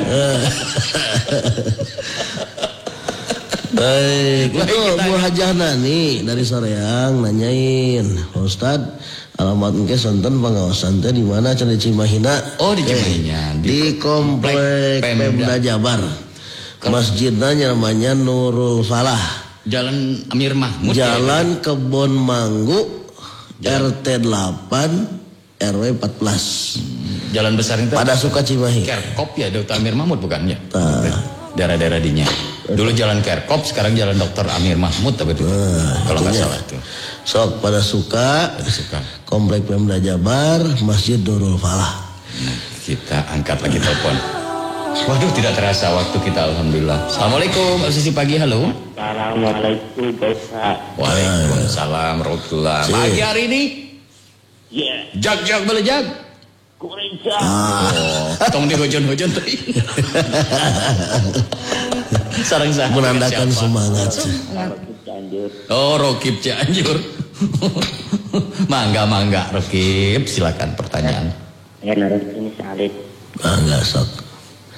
Baik, itu Bu Hajah Nani dari Soreang nanyain, Pak Ustadz, alamat engke sonten pengawasan teh di mana? Cenah di Cimahina. Oh, di Cimahina. Di komplek Pemda Jabar. Masjidnya namanya Nurul Falah. Jalan Amir Mahmud. Jalan Kebon Manggu, RT 8 RW 14. Jalan besar itu. Pada Suka Cimahi. Kerkop ya, Dr. Amir Mahmud bukan ya? Daerah-daerah dinya. Dulu jalan Kerkop, sekarang jalan Dr. Amir Mahmud tapi itu. Kalau nggak salah itu. Sok pada Suka. Komplek Pemda Jabar, Masjid Nurul Falah. Nah, kita angkat lagi telepon. Waduh, tidak terasa waktu kita, alhamdulillah. Assalamualaikum, sisi pagi, halo. Assalamualaikum, Bapak. Waalaikumsalam, warahmatullah. Pagi hari ini? Ya. Jag belejag. Kureja. Tong di hujan-hujan tadi. Sarang menandakan semangat. Oh, Rokib Cianjur. Mangga, Rokib, silakan pertanyaan. Ya, naruh ini salib. Enggak sok.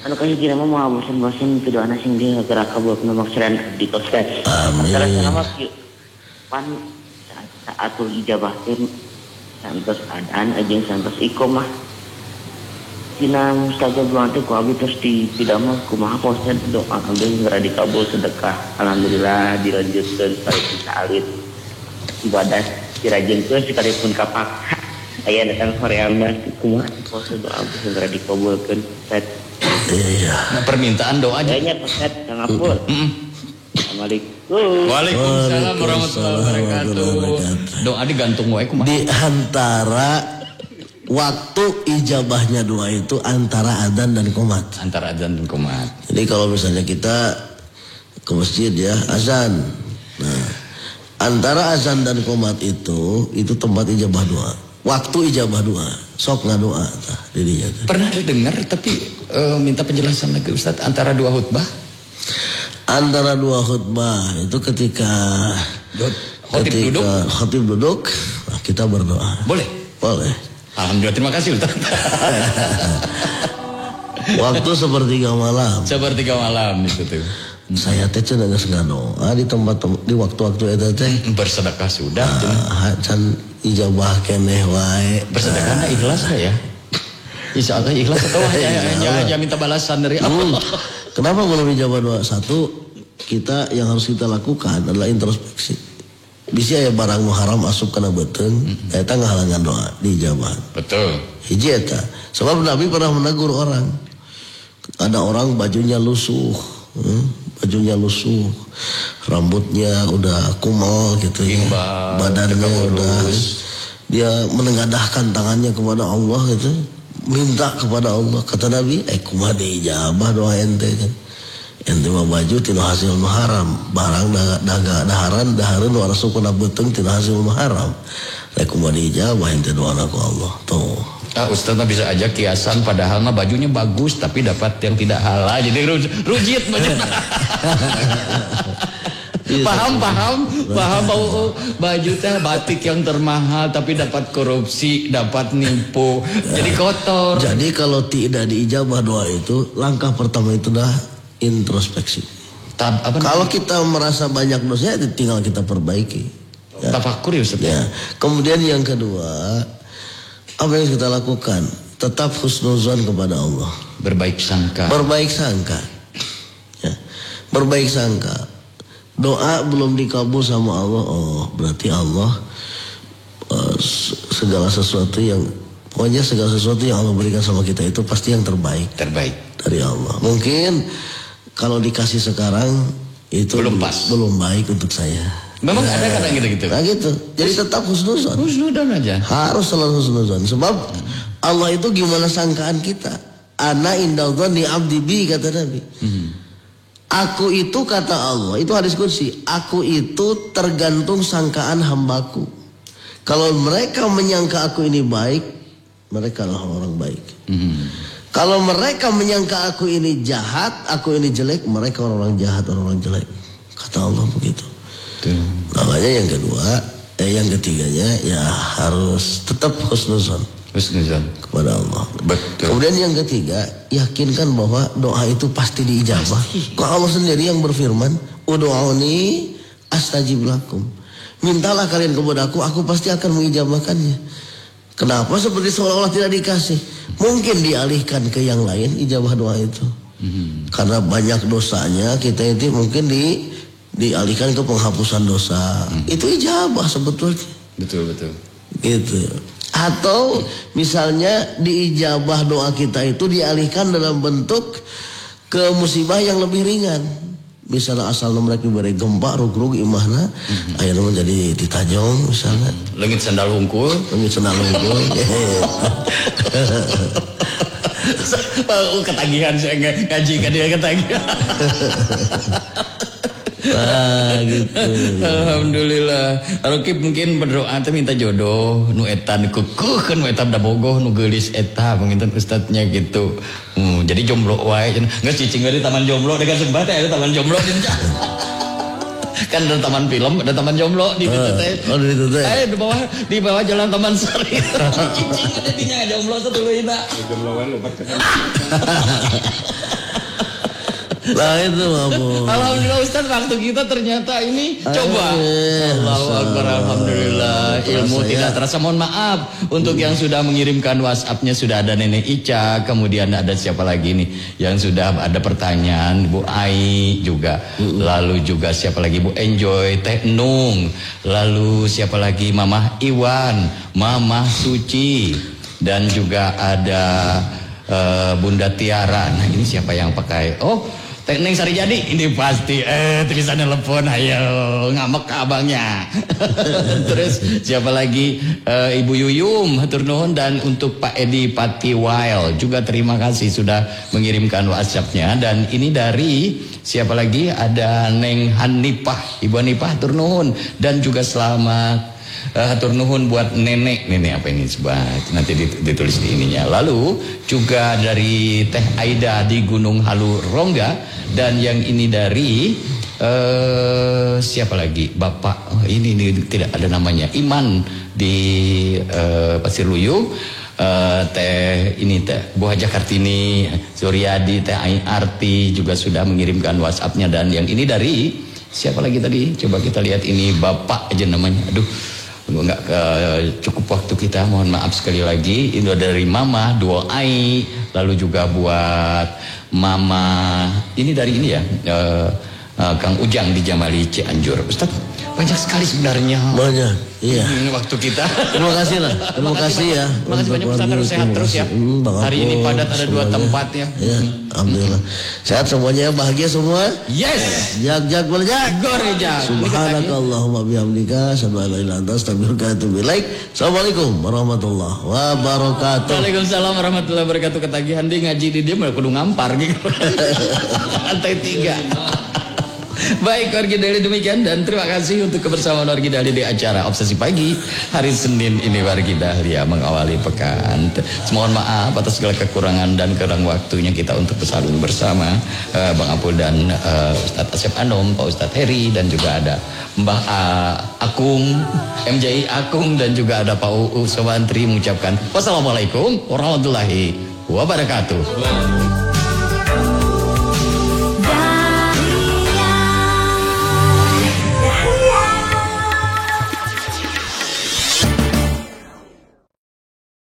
Anu kayak gini mau bosan-bosan kedua anak sing dia gerak kabur pemaksuran di Ustaz. Amin. Masalah yuk. Pan saatul ijabah tim santos adaan ajeng santos ikomah. Dina mustajab doa teh ku abi terus dipidamel kumaha posten doa abdi geura dikabul sedekah. Alhamdulillah dilanjutkeun sareng salit. Ibadah dirajengkeun sekalipun kapak. Aya datang hoream kumaha posten doa abdi geura dikabulkeun. Iya. Nah, permintaan doa aja. Kayaknya Ustaz ngapur. Assalamualaikum. Waalaikumsalam warahmatullahi wabarakatuh. Doa digantung wae kumaha? Di antara waktu ijabahnya doa itu antara adzan dan qomat. Antara adzan dan qomat. Jadi kalau misalnya kita ke masjid ya, azan. Nah, antara azan dan qomat itu tempat ijabah doa. Waktu ijabah doa. Sok ngadoa tah dirinya. Pernah dengar tapi minta penjelasan lagi Ustaz antara dua khutbah? Antara dua khutbah itu ketika khatib duduk, nah kita berdoa. Boleh? Boleh. Alhamdulillah, terima kasih Ustaz. Waktu sepertiga malam. Sepertiga malam itu tuh. Saya teh cenah geus ngadoa di tempat-tempat di waktu-waktu eta teh. Bersedekah sudah. Can ijabah keneh wae. Bersedekah ikhlas ya? Insya Allah ikhlas atau hanya minta balasan dari Allah. Kenapa belum ijabah doa? Satu, kita yang harus kita lakukan adalah introspeksi. Bisa ya barang nu haram asup kana beuteung, eta ngahalangan doa diijabah. Betul. Hiji eta. Sebab Nabi pernah menegur orang. Ada orang bajunya lusuh, rambutnya udah kumal gitu ya, badannya udah, dia menengadahkan tangannya kepada Allah gitu, minta kepada Allah. Kata Nabi, kumaha diijabah doa ente kan? Ente mah baju tina hasil nu haram, barang dahareun nu rasukuna beuteung tina hasil nu haram. Kumaha diijabah ente doana ku Allah. Tuh. Ustaz mah bisa aja kiasan padahal mah bajunya bagus tapi dapat yang tidak halal jadi rujit bajunya. Paham baju teh batik yang termahal tapi dapat korupsi, dapat nipu, jadi kotor. Jadi kalau tidak diijabah doa itu, langkah pertama itu dah introspeksi. Kalau kita merasa banyak dosa, tinggal kita perbaiki. Tafakur ya Ustaz. Ya. Kemudian yang kedua, apa yang kita lakukan? tetap husnuzon kepada Allah. Berbaik sangka. Berbaik sangka. Ya. Berbaik sangka. Doa belum dikabul sama Allah, oh berarti Allah segala sesuatu yang Allah berikan sama kita itu pasti yang terbaik. Terbaik dari Allah. Mungkin kalau dikasih sekarang itu belum pas, belum baik untuk saya. Memang ada kadang gitu. Nah gitu. Jadi tetap husnuzon. Husnuzon aja. Harus selalu husnuzon. Sebab Allah itu gimana sangkaan kita? Ana indadzanni abdi bi, kata Nabi. Aku itu, kata Allah, itu hadis qudsi, aku itu tergantung sangkaan hambaku. Kalau mereka menyangka aku ini baik, mereka adalah orang baik. Kalau mereka menyangka aku ini jahat, aku ini jelek, mereka orang jahat, orang jelek. Kata Allah begitu. Makanya yang kedua, yang ketiganya ya harus tetap husnuzon kepada Allah. Betul. Kemudian yang ketiga, yakinkan bahwa doa itu pasti diijabah. Kok Allah sendiri yang berfirman, ud'uni astajib lakum. Mintalah kalian kepada aku pasti akan mengijabahkannya. Kenapa seperti seolah-olah tidak dikasih? Mungkin dialihkan ke yang lain ijabah doa itu. Karena banyak dosanya, kita itu mungkin dialihkan ke penghapusan dosa. Itu ijabah sebetulnya. Betul. Gitu. Atau misalnya diijabah doa kita itu dialihkan dalam bentuk ke musibah yang lebih ringan. Misalnya asal mereka diberi gempa rugrug imahna, akhirnya menjadi ditajong misalnya. Langit sandal hungkul. Ketagihan saya ngaji kan dia ketagihan. Gitu. Alhamdulillah. Rokib mungkin berdoa teh minta jodoh nu eta kekeuh nu eta da bogoh nu geulis eta panginten ustadznya gitu. Jadi jomblo wae geus cicing di taman jomblo dekat sebat ada taman jomblo di kan ada taman film, ada taman jomblo di situ teh. Oh di situ teh. Di bawah jalan Taman Sari. Cicing ada dinya jomblo satuluina. Jomblo wae lu Lah itu mabuk. Alhamdulillah Ustaz, waktu kita ternyata ini coba. Allahu Akbar, alhamdulillah. Ilmu tidak terasa. Mohon maaf untuk yang sudah mengirimkan WhatsApp-nya, sudah ada Nenek Ica, kemudian ada siapa lagi nih yang sudah ada pertanyaan, Bu Ai juga. Lalu juga siapa lagi, Bu Enjoy, Teh Nung. Lalu siapa lagi, Mamah Iwan, Mamah Suci, dan juga ada Bunda Tiara. Nah ini siapa yang pakai? Oh, Teknik Sari Jadi, ini pasti tulisannya telepon, ayo ngamek ke abangnya. Terus siapa lagi, Ibu Yuyum, hatur nuhun, dan untuk Pak Edi Pati Wild juga terima kasih sudah mengirimkan WhatsApp-nya. Dan ini dari siapa lagi, ada Neng Hanifah, Ibu Hanifah, hatur nuhun, dan juga selamat hatur nuhun buat nenek apa ini sebat nanti ditulis di ininya. Lalu juga dari Teh Aida di Gunung Halu Rongga, dan yang ini dari siapa lagi, Bapak ini tidak ada namanya, Iman di Pasir Luyu. Teh Bu Haja Kartini Suryadi, Teh Ain Arti juga sudah mengirimkan WhatsApp-nya. Dan yang ini dari siapa lagi tadi, coba kita lihat, ini Bapak aja namanya, aduh nggak cukup waktu kita, mohon maaf sekali lagi. Ini dari Mama Duai, lalu juga buat Mama ini dari ini ya, Kang Ujang di Jamali Cianjur. Ustaz, banyak sekali sebenarnya. Banyak, iya. Waktu kita. Terima kasih lah, terima kasih ya. Makasih banyak Ustaz, harus sehat terus ya. Hari ini padat, ada 2 tempat ya. Ya, alhamdulillah. Sehat semuanya, bahagia semua. Yes. Jag berjag. Gorejak. Subhanakallahumma bihamdika, asyhadu an la ilaha illa anta, astaghfiruka wa atubu ilaik. Assalamualaikum warahmatullahi wabarakatuh. Waalaikumsalam warahmatullahi wabarakatuh. Ketagihan di ngaji di dia mah kudu ngampar gitu. Lantai 3. Baik, Wargi Dahlia demikian, dan terima kasih untuk kebersamaan Wargi Dahlia di acara Obsesi Pagi hari Senin ini. Wargi Dahlia mengawali pekan. Mohon maaf atas segala kekurangan dan kurang waktunya kita untuk bersaling bersama Bang Apul dan Ustadz Asep Anom, Pak Ustadz Heri, dan juga ada Mbah Akung, MJI Akung, dan juga ada Pak UU Sewantri mengucapkan wassalamualaikum warahmatullahi wabarakatuh.